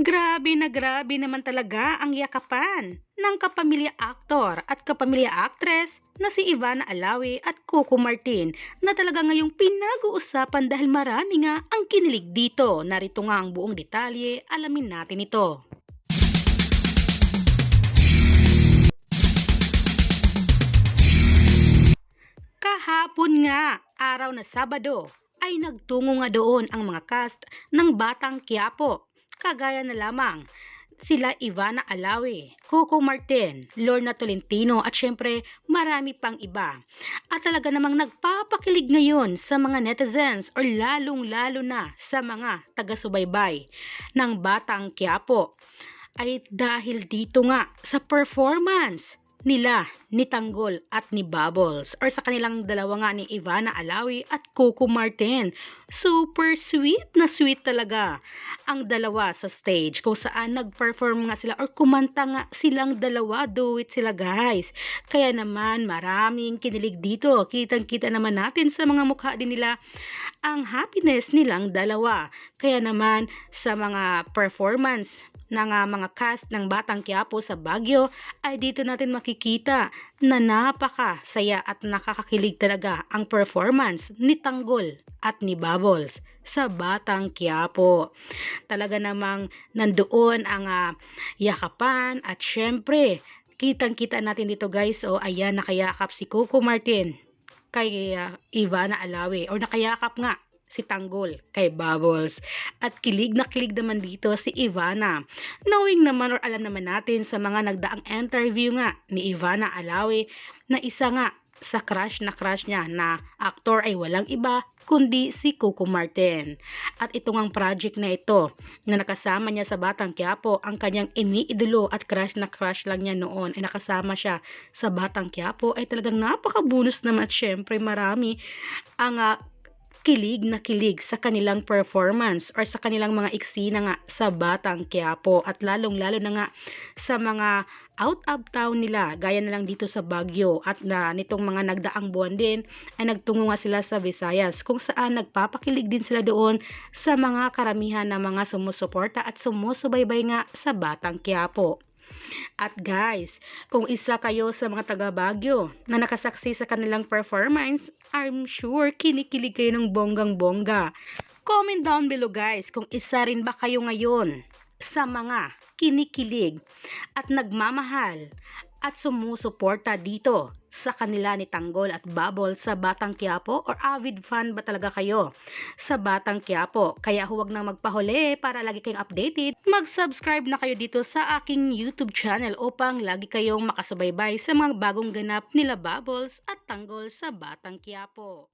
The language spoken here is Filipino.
Grabe naman talaga ang yakapan ng kapamilya aktor at kapamilya aktres na si Ivana Alawi at Coco Martin na talaga ngayong pinag-uusapan dahil marami nga ang kinilig dito. Narito nga ang buong detalye, alamin natin ito. Kahapon nga, araw na Sabado, ay nagtungo nga doon ang mga cast ng Batang Quiapo. Kagaya na lamang sila Ivana Alawi, Coco Martin, Lorna Tolentino at syempre marami pang iba. At talaga namang nagpapakilig ngayon sa mga netizens or lalong-lalo na sa mga taga-subaybay ng Batang Quiapo ay dahil dito nga sa performance nila ni Tanggol at ni Bubbles or sa kanilang dalawa nga ni Ivana Alawi at Coco Martin. Super sweet na sweet talaga ang dalawa sa stage kung saan nag-perform nga sila or kumanta nga silang dalawa, do it sila guys. Kaya naman maraming kinilig dito. Kitang-kita naman natin sa mga mukha din nila ang happiness nilang dalawa. Kaya naman sa mga performance ng mga cast ng Batang Quiapo sa Baguio ay dito natin makikita na napakasaya at nakakakilig talaga ang performance ni Tanggol at ni Bubbles sa Batang Quiapo. Talaga namang nandoon ang yakapan at syempre kitang-kita natin dito guys, ayan nakayakap si Coco Martin kay Ivana Alawi or nakayakap nga si Tanggol kay Bubbles. At kilig na kilig naman dito si Ivana. Knowing naman or alam naman natin sa mga nagdaang interview nga ni Ivana Alawi na isa nga sa crush niya na aktor ay walang iba kundi si Coco Martin. At ito ngang project na ito na nakasama niya sa Batang Quiapo, ang kanyang iniidolo at crush lang niya noon ay nakasama siya sa Batang Quiapo ay talagang napaka-bonus naman at syempre marami ang kilig na kilig sa kanilang performance or sa kanilang mga eksena nga sa Batang Quiapo at lalong-lalo na nga sa mga out of town nila gaya na lang dito sa Baguio at na nitong mga nagdaang buwan din ay nagtungo nga sila sa Visayas kung saan nagpapakilig din sila doon sa mga karamihan na mga sumusuporta at sumusubaybay nga sa Batang Quiapo. At guys, kung isa kayo sa mga taga Baguio na nakasaksi sa kanilang performance, I'm sure kinikilig kayo ng bonggang-bongga. Comment down below guys kung isa rin ba kayo ngayon sa mga kinikilig at nagmamahal at sumusuporta dito sa kanila ni Tanggol at Bubble sa Batang Quiapo or avid fan ba talaga kayo sa Batang Quiapo? Kaya huwag nang magpahuli para lagi kayong updated. Mag-subscribe na kayo dito sa aking YouTube channel upang lagi kayong makasubaybay sa mga bagong ganap nila Bubbles at Tanggol sa Batang Quiapo.